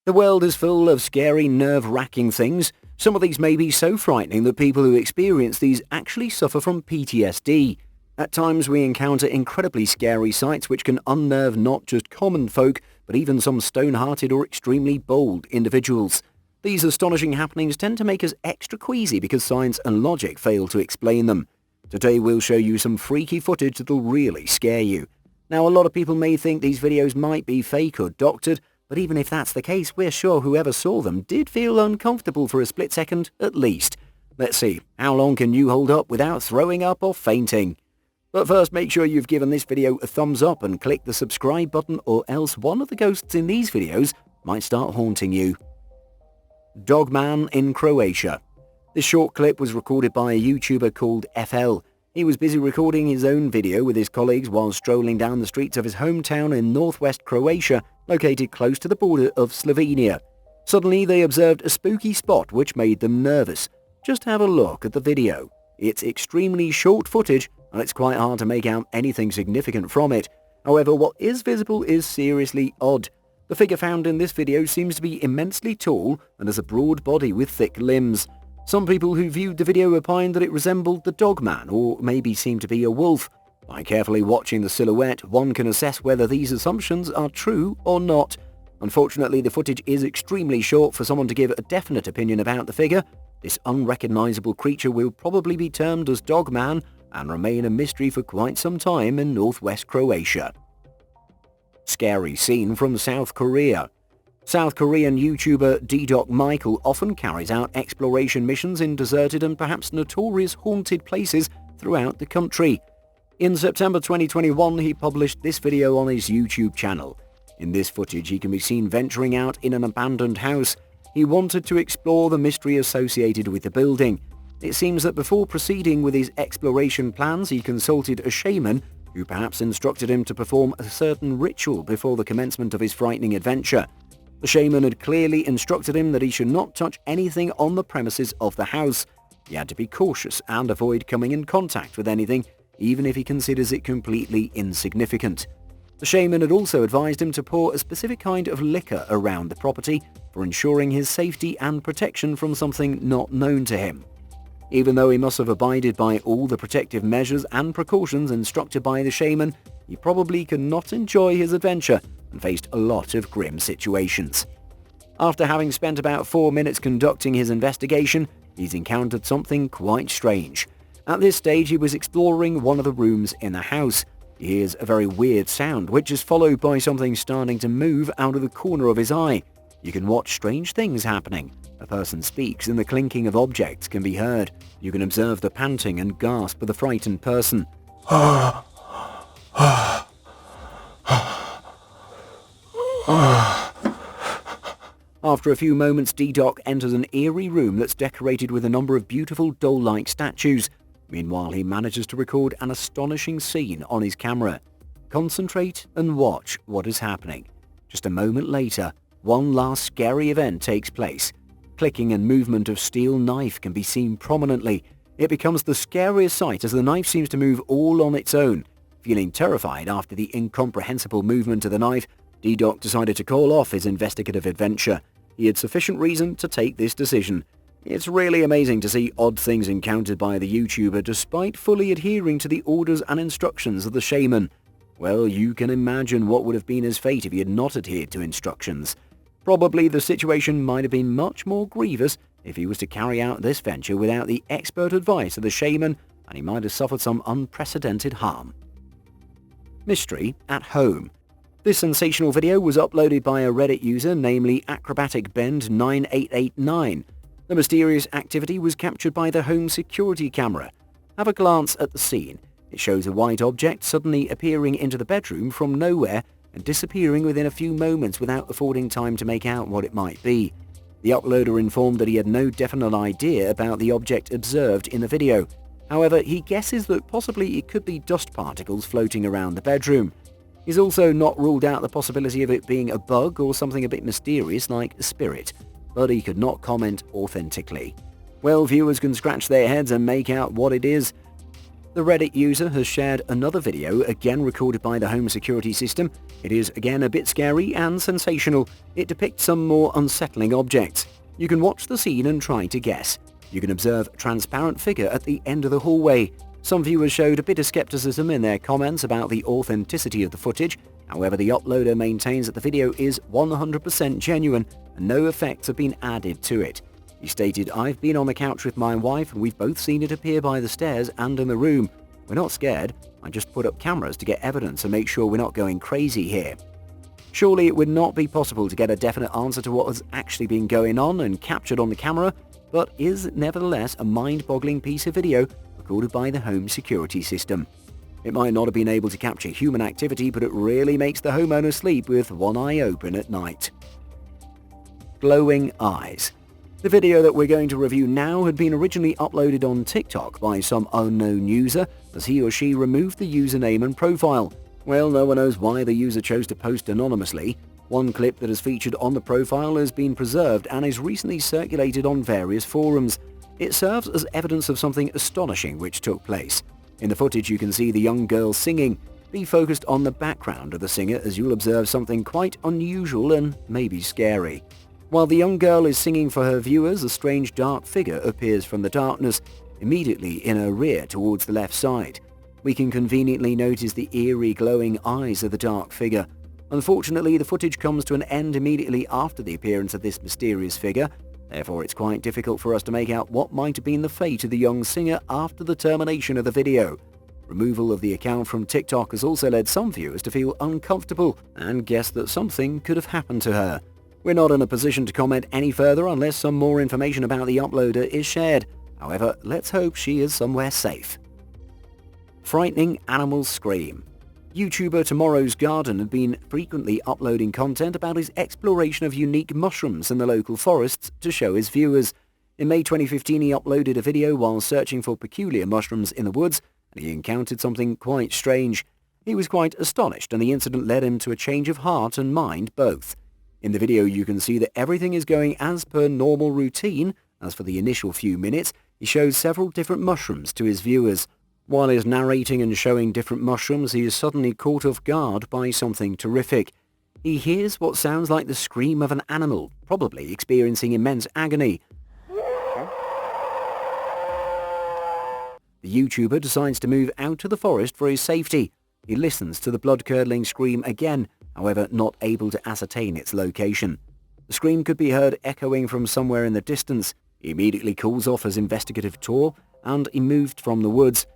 The world is full of scary, nerve-wracking things. Some of these may be so frightening that people who experience these actually suffer from PTSD. At times we encounter incredibly scary sights which can unnerve not just common folk, but even some stone-hearted or extremely bold individuals. These astonishing happenings tend to make us extra queasy because science and logic fail to explain them. Today we'll show you some freaky footage that'll really scare you. Now, a lot of people may think these videos might be fake or doctored, but even if that's the case, we're sure whoever saw them did feel uncomfortable for a split second at least. Let's see, how long can you hold up without throwing up or fainting? But first, make sure you've given this video a thumbs up and click the subscribe button, or else one of the ghosts in these videos might start haunting you. Dogman in Croatia. This short clip was recorded by a YouTuber called FL. He was busy recording his own video with his colleagues while strolling down the streets of his hometown in northwest Croatia, located close to the border of Slovenia. Suddenly, they observed a spooky spot which made them nervous. Just have a look at the video. It's extremely short footage, and it's quite hard to make out anything significant from it. However, what is visible is seriously odd. The figure found in this video seems to be immensely tall and has a broad body with thick limbs. Some people who viewed the video opined that it resembled the Dogman, or maybe seemed to be a wolf. By carefully watching the silhouette, one can assess whether these assumptions are true or not. Unfortunately, the footage is extremely short for someone to give a definite opinion about the figure. This unrecognizable creature will probably be termed as Dogman and remain a mystery for quite some time in northwest Croatia. Scary scene from South Korea. South Korean YouTuber Michael often carries out exploration missions in deserted and perhaps notorious haunted places throughout the country. In September 2021, he published this video on his YouTube channel. In this footage, he can be seen venturing out in an abandoned house. He wanted to explore the mystery associated with the building. It seems that before proceeding with his exploration plans, he consulted a shaman who perhaps instructed him to perform a certain ritual before the commencement of his frightening adventure. The shaman had clearly instructed him that he should not touch anything on the premises of the house. He had to be cautious and avoid coming in contact with anything, even if he considers it completely insignificant. The shaman had also advised him to pour a specific kind of liquor around the property for ensuring his safety and protection from something not known to him. Even though he must have abided by all the protective measures and precautions instructed by the shaman, he probably could not enjoy his adventure and faced a lot of grim situations. After having spent about 4 minutes conducting his investigation, he's encountered something quite strange. At this stage, he was exploring one of the rooms in the house. He hears a very weird sound, which is followed by something starting to move out of the corner of his eye. You can watch strange things happening. A person speaks and the clinking of objects can be heard. You can observe the panting and gasp of the frightened person. After a few moments, D-Doc enters an eerie room that's decorated with a number of beautiful doll-like statues. Meanwhile, he manages to record an astonishing scene on his camera. Concentrate and watch what is happening. Just a moment later, one last scary event takes place. Clicking and movement of steel knife can be seen prominently. It becomes the scariest sight as the knife seems to move all on its own. Feeling terrified after the incomprehensible movement of the knife, D-Doc decided to call off his investigative adventure. He had sufficient reason to take this decision. It's really amazing to see odd things encountered by the YouTuber despite fully adhering to the orders and instructions of the shaman. Well, you can imagine what would have been his fate if he had not adhered to instructions. Probably the situation might have been much more grievous if he was to carry out this venture without the expert advice of the shaman, and he might have suffered some unprecedented harm. Mystery at home. This sensational video was uploaded by a Reddit user, namely AchrobaticBend9889. The mysterious activity was captured by the home security camera. Have a glance at the scene. It shows a white object suddenly appearing into the bedroom from nowhere and disappearing within a few moments without affording time to make out what it might be. The uploader informed that he had no definite idea about the object observed in the video. However, he guesses that possibly it could be dust particles floating around the bedroom. He's also not ruled out the possibility of it being a bug or something a bit mysterious like a spirit, but he could not comment authentically. Well, viewers can scratch their heads and make out what it is. The Reddit user has shared another video, again recorded by the home security system. It is again a bit scary and sensational. It depicts some more unsettling objects. You can watch the scene and try to guess. You can observe a transparent figure at the end of the hallway. Some viewers showed a bit of skepticism in their comments about the authenticity of the footage. However, the uploader maintains that the video is 100% genuine and no effects have been added to it. He stated, "I've been on the couch with my wife and we've both seen it appear by the stairs and in the room. We're not scared. I just put up cameras to get evidence and make sure we're not going crazy here." Surely it would not be possible to get a definite answer to what has actually been going on and captured on the camera, but is nevertheless a mind-boggling piece of video recorded by the home security system. It might not have been able to capture human activity, but it really makes the homeowner sleep with one eye open at night. Glowing eyes. The video that we're going to review now had been originally uploaded on TikTok by some unknown user, as he or she removed the username and profile. Well, no one knows why the user chose to post anonymously. One clip that is featured on the profile has been preserved and is recently circulated on various forums. It serves as evidence of something astonishing which took place. In the footage you can see the young girl singing. Be focused on the background of the singer as you'll observe something quite unusual and maybe scary. While the young girl is singing for her viewers, a strange dark figure appears from the darkness, immediately in her rear towards the left side. We can conveniently notice the eerie glowing eyes of the dark figure. Unfortunately, the footage comes to an end immediately after the appearance of this mysterious figure. Therefore, it's quite difficult for us to make out what might have been the fate of the young singer after the termination of the video. Removal of the account from TikTok has also led some viewers to feel uncomfortable and guess that something could have happened to her. We're not in a position to comment any further unless some more information about the uploader is shared. However, let's hope she is somewhere safe. Frightening animals scream. YouTuber Tomorrow's Garden had been frequently uploading content about his exploration of unique mushrooms in the local forests to show his viewers. In May 2015 he uploaded a video while searching for peculiar mushrooms in the woods and he encountered something quite strange. He was quite astonished and the incident led him to a change of heart and mind both. In the video you can see that everything is going as per normal routine. As for the initial few minutes, he shows several different mushrooms to his viewers. While he's narrating and showing different mushrooms, he is suddenly caught off guard by something terrific. He hears what sounds like the scream of an animal, probably experiencing immense agony. The YouTuber decides to move out of the forest for his safety. He listens to the blood-curdling scream again, however not able to ascertain its location. The scream could be heard echoing from somewhere in the distance. He immediately calls off his investigative tour and he moved from the woods.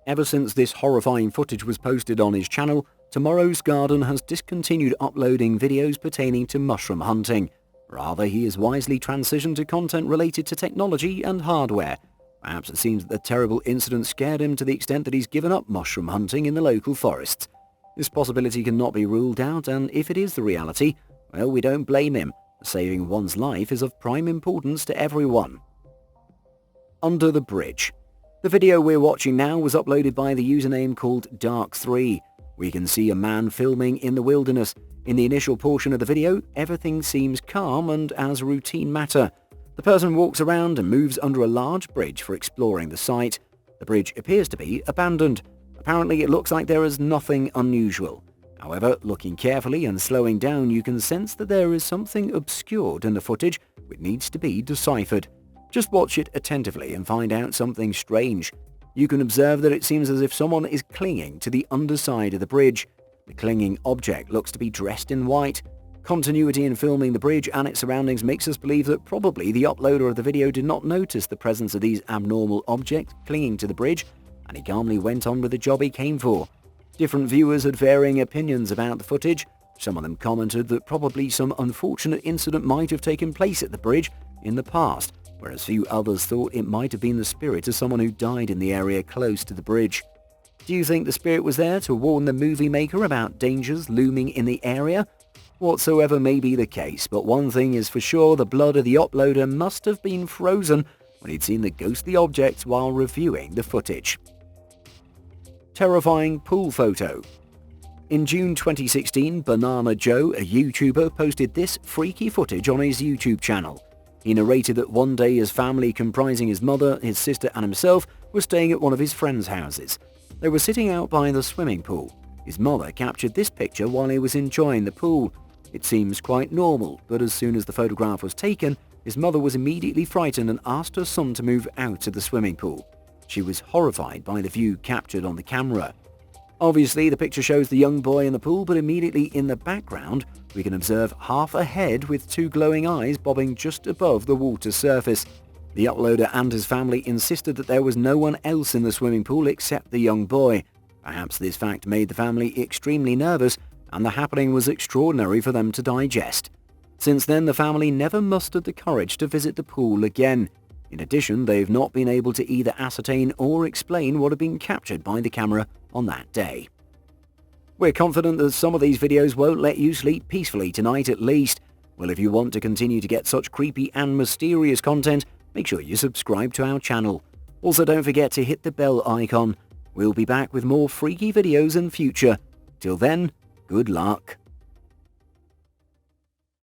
Ever since this horrifying footage was posted on his channel, Tomorrow's Garden has discontinued uploading videos pertaining to mushroom hunting. Rather, he has wisely transitioned to content related to technology and hardware. Perhaps it seems that the terrible incident scared him to the extent that he's given up mushroom hunting in the local forests. This possibility cannot be ruled out, and if it is the reality, well, we don't blame him. Saving one's life is of prime importance to everyone. Under the bridge. The video we're watching now was uploaded by the username called Dark3. We can see a man filming in the wilderness. In the initial portion of the video, everything seems calm and as a routine matter. The person walks around and moves under a large bridge for exploring the site. The bridge appears to be abandoned. Apparently it looks like there is nothing unusual. However, looking carefully and slowing down, you can sense that there is something obscured in the footage which needs to be deciphered. Just watch it attentively and find out something strange. You can observe that it seems as if someone is clinging to the underside of the bridge. The clinging object looks to be dressed in white. Continuity in filming the bridge and its surroundings makes us believe that probably the uploader of the video did not notice the presence of these abnormal objects clinging to the bridge, and he calmly went on with the job he came for. Different viewers had varying opinions about the footage. Some of them commented that probably some unfortunate incident might have taken place at the bridge in the past, whereas few others thought it might have been the spirit of someone who died in the area close to the bridge. Do you think the spirit was there to warn the movie maker about dangers looming in the area? Whatsoever may be the case, but one thing is for sure, the blood of the uploader must have been frozen when he'd seen the ghostly objects while reviewing the footage. Terrifying pool photo. In June 2016, Banana Joe, a YouTuber, posted this freaky footage on his YouTube channel. He narrated that one day his family, comprising his mother, his sister and himself, was staying at one of his friends' houses. They were sitting out by the swimming pool. His mother captured this picture while he was enjoying the pool. It seems quite normal, but as soon as the photograph was taken, his mother was immediately frightened and asked her son to move out of the swimming pool. She was horrified by the view captured on the camera. Obviously, the picture shows the young boy in the pool, but immediately in the background, we can observe half a head with two glowing eyes bobbing just above the water surface. The uploader and his family insisted that there was no one else in the swimming pool except the young boy. Perhaps this fact made the family extremely nervous, and the happening was extraordinary for them to digest. Since then, the family never mustered the courage to visit the pool again. In addition, they've not been able to either ascertain or explain what had been captured by the camera on that day. We're confident that some of these videos won't let you sleep peacefully tonight at least. Well, if you want to continue to get such creepy and mysterious content, make sure you subscribe to our channel. Also, don't forget to hit the bell icon. We'll be back with more freaky videos in future. Till then, good luck.